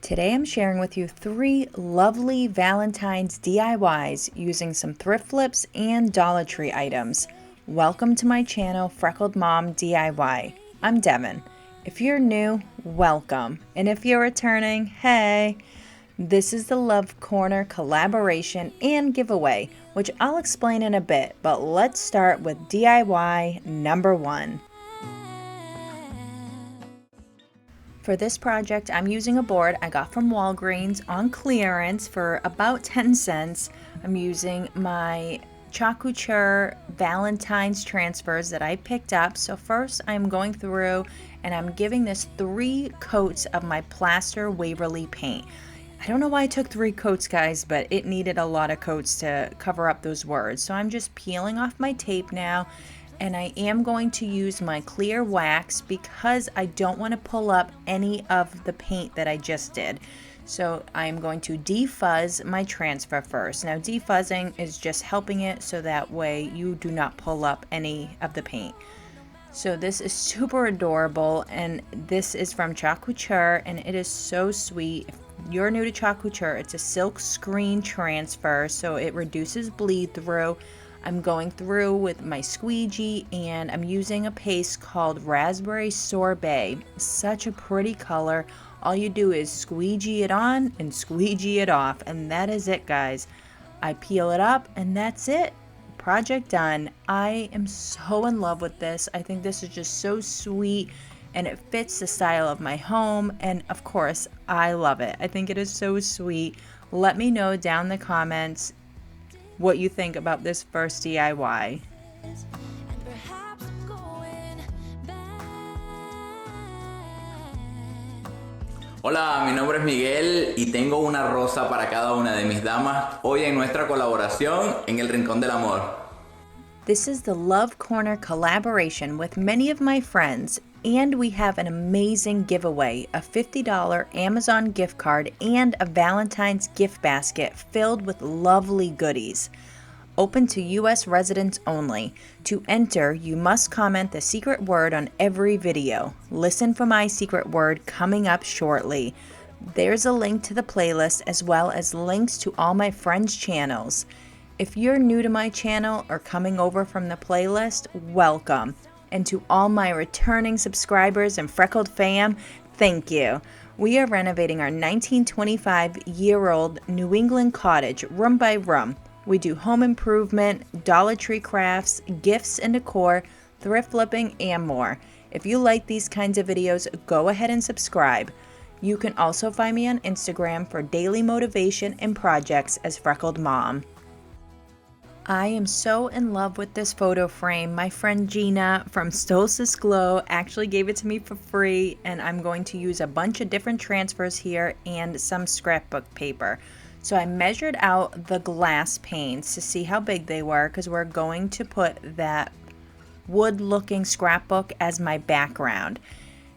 Today I'm sharing with you 3 lovely Valentine's DIYs using some thrift flips and Dollar Tree items. Welcome to my channel, Freckled Mom DIY. I'm Devin. If you're new, welcome. And if you're returning, hey! This is the Love Corner collaboration and giveaway, which I'll explain in a bit, but let's start with DIY number 1. For this project, I'm using a board I got from Walgreens on clearance for about 10 cents. I'm using my Craft Couture Valentines transfers that I picked up. So first I'm going through and I'm giving this 3 coats of my plaster Waverly paint. I don't know why I took 3 coats, guys, but it needed a lot of coats to cover up those words. So I'm just peeling off my tape now. And I am going to use my clear wax because I don't want to pull up any of the paint that I just did. So I'm going to defuzz my transfer first. Now defuzzing is just helping it so that way you do not pull up any of the paint. So this is super adorable, and this is from Craft Couture, and it is so sweet. If you're new to Craft Couture, it's a silk screen transfer, so it reduces bleed through. I'm going through with my squeegee and I'm using a paste called Raspberry Sorbet. Such a pretty color. All you do is squeegee it on and squeegee it off, and that is it, guys. I peel it up and that's it. Project done. I am so in love with this. I think this is just so sweet and it fits the style of my home, and of course I love it. I think it is so sweet. Let me know down in the comments what you think about this first DIY. Hola, mi nombre es Miguel y tengo una rosa para cada una de mis damas hoy en nuestra colaboración en el Rincón del Amor. This is the Love Corner collaboration with many of my friends, and we have an amazing giveaway, a $50 Amazon gift card and a Valentine's gift basket filled with lovely goodies. Open to U.S. residents only. To enter, you must comment the secret word on every video. Listen for my secret word coming up shortly. There's a link to the playlist as well as links to all my friends' channels. If you're new to my channel or coming over from the playlist, welcome. And to all my returning subscribers and Freckled fam, thank you. We are renovating our 1925-year-old New England cottage room by room. We do home improvement, Dollar Tree crafts, gifts and decor, thrift flipping, and more. If you like these kinds of videos, go ahead and subscribe. You can also find me on Instagram for daily motivation and projects as Freckled Mom. I am so in love with this photo frame. My friend Gina from Stolcis Glow actually gave it to me for free, and I'm going to use a bunch of different transfers here and some scrapbook paper. So I measured out the glass panes to see how big they were because we're going to put that wood looking scrapbook as my background.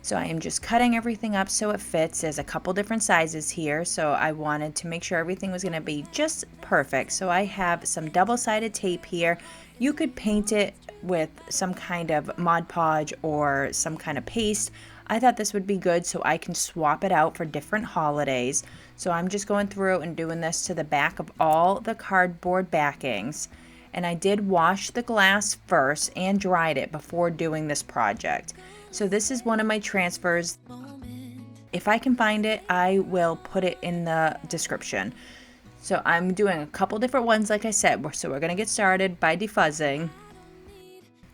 So I am just cutting everything up so it fits. There's a couple different sizes here, so I wanted to make sure everything was going to be just perfect. So I have some double-sided tape here. You could paint it with some kind of Mod Podge or some kind of paste. I thought this would be good so I can swap it out for different holidays. So I'm just going through and doing this to the back of all the cardboard backings. And I did wash the glass first and dried it before doing this project. So this is one of my transfers. If I can find it, I will put it in the description. So I'm doing a couple different ones, like I said. So we're going to get started by defuzzing.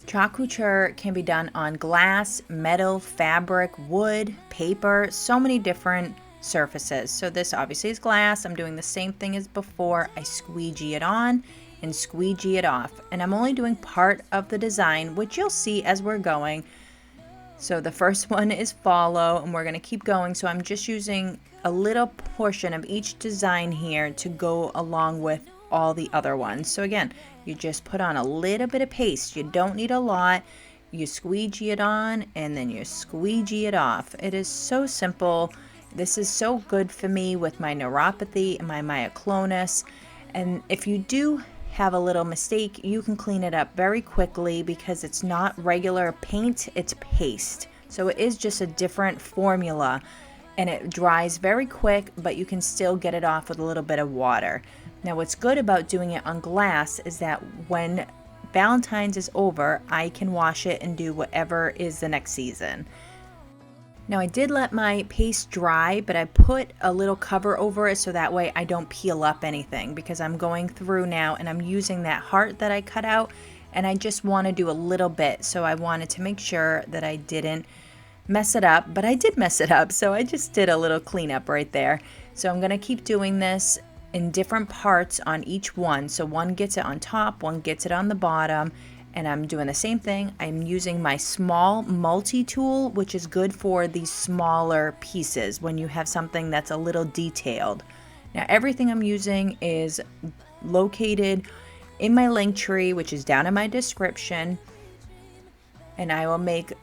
Craft Couture can be done on glass, metal, fabric, wood, paper, so many different surfaces. So this obviously is glass. I'm doing the same thing as before. I squeegee it on and squeegee it off. And I'm only doing part of the design, which you'll see as we're going. So the first one is follow, and we're going to keep going. So I'm just using a little portion of each design here to go along with all the other ones. So again, you just put on a little bit of paste. You don't need a lot. You squeegee it on and then you squeegee it off. It is so simple. This is so good for me with my neuropathy and my myoclonus. And if you do have a little mistake, you can clean it up very quickly because it's not regular paint, it's paste. So it is just a different formula. and it dries very quick, but you can still get it off with a little bit of water. Now what's good about doing it on glass is that when Valentine's is over, I can wash it and do whatever is the next season. Now I did let my paste dry, but I put a little cover over it so that way I don't peel up anything, because I'm going through now and I'm using that heart that I cut out, and I just want to do a little bit, so I wanted to make sure that I didn't mess it up, but I did mess it up, so I just did a little cleanup right there. So I'm going to keep doing this in different parts on each one, so one gets it on top, one gets it on the bottom, and I'm doing the same thing. I'm using my small multi-tool, which is good for these smaller pieces when you have something that's a little detailed. Now everything I'm using is located in my link tree, which is down in my description, and I will make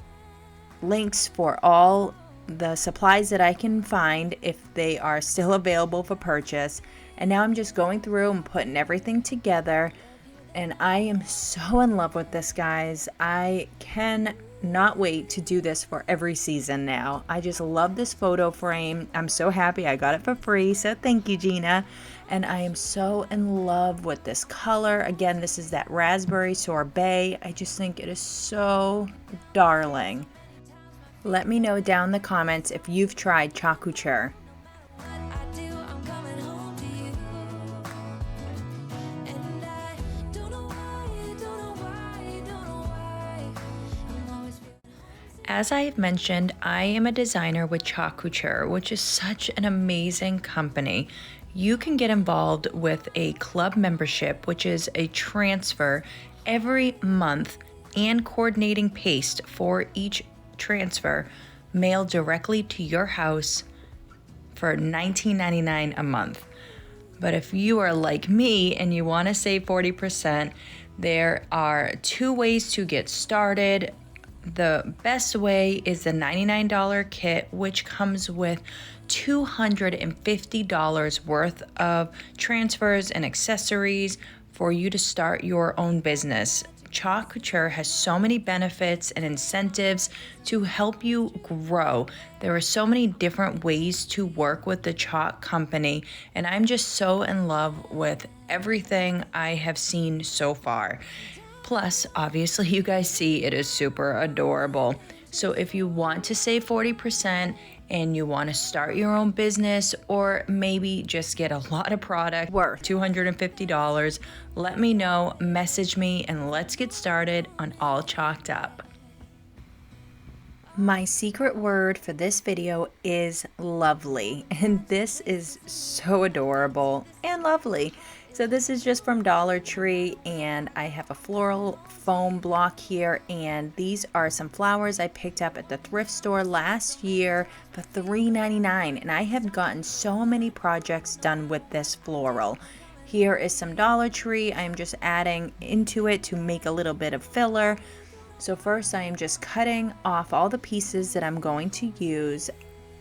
links for all the supplies that I can find if they are still available for purchase. And now I'm just going through and putting everything together, and I am so in love with this, guys. I cannot wait to do this for every season now. I just love this photo frame. I'm so happy I got it for free, so thank you, Gina. And I am so in love with this color. Again, this is that raspberry sorbet. I just think it is so darling. Let me know down in the comments if you've tried Craft Couture. As I have mentioned, I am a designer with Craft Couture, which is such an amazing company. You can get involved with a club membership, which is a transfer every month, and coordinating paste for each transfer mailed directly to your house for $19.99 a month. But if you are like me and you want to save 40%, there are two ways to get started. The best way is the $99 kit, which comes with $250 worth of transfers and accessories for you to start your own business. Craft Couture has so many benefits and incentives to help you grow. There are so many different ways to work with the Chalk company, and I'm just so in love with everything I have seen so far. Plus, obviously, you guys see it is super adorable. So if you want to save 40% and you want to start your own business, or maybe just get a lot of product worth $250, let me know, message me, and let's get started on All Chalked Up. My secret word for this video is lovely, and this is so adorable and lovely. So this is just from Dollar Tree, and I have a floral foam block here, and these are some flowers I picked up at the thrift store last year for $3.99, and I have gotten so many projects done with this floral. Here is some Dollar Tree. I am just adding into it to make a little bit of filler. So first I am just cutting off all the pieces that I'm going to use.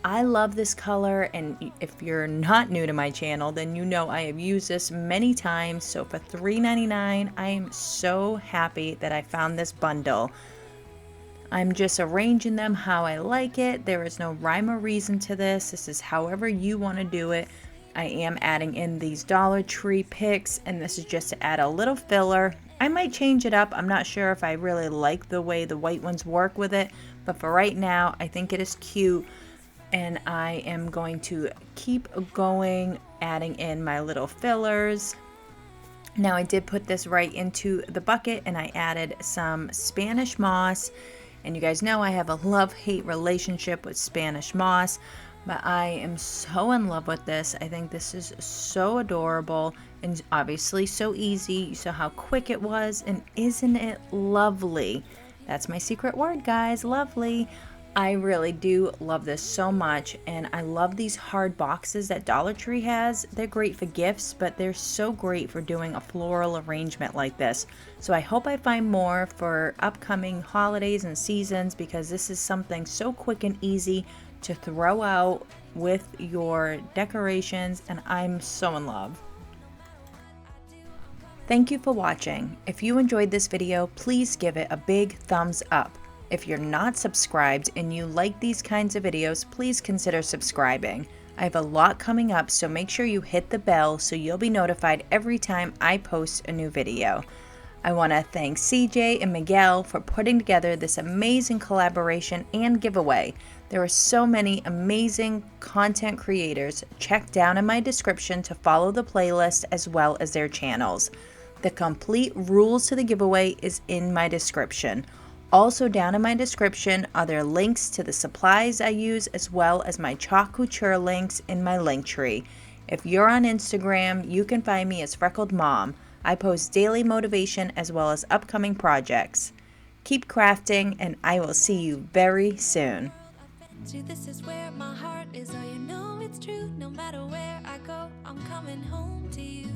I love this color, and if you're not new to my channel, then you know I have used this many times. So for $3.99, I am so happy that I found this bundle. I'm just arranging them how I like it. There is no rhyme or reason to this. This is however you want to do it. I am adding in these Dollar Tree picks, and this is just to add a little filler. I might change it up. I'm not sure if I really like the way the white ones work with it, but for right now, I think it is cute. And I am going to keep going, adding in my little fillers. Now I did put this right into the bucket, and I added some Spanish moss. And you guys know I have a love-hate relationship with Spanish moss, but I am so in love with this. I think this is so adorable and obviously so easy. You saw how quick it was, and isn't it lovely? That's my secret word, guys, lovely. I really do love this so much, and I love these hard boxes that Dollar Tree has. They're great for gifts, but they're so great for doing a floral arrangement like this. So I hope I find more for upcoming holidays and seasons, because this is something so quick and easy to throw out with your decorations, and I'm so in love. Thank you for watching. If you enjoyed this video, please give it a big thumbs up. If you're not subscribed and you like these kinds of videos, please consider subscribing. I have a lot coming up, so make sure you hit the bell so you'll be notified every time I post a new video. I want to thank CJ and Miguel for putting together this amazing collaboration and giveaway. There are so many amazing content creators. Check down in my description to follow the playlist as well as their channels. The complete rules to the giveaway is in my description. Also down in my description are their links to the supplies I use as well as my Craft Couture links in my link tree. If you're on Instagram, you can find me as Freckled Mom. I post daily motivation as well as upcoming projects. Keep crafting and I will see you very soon. This is where my heart is, oh you know it's true. No matter where I go, I'm coming home to you.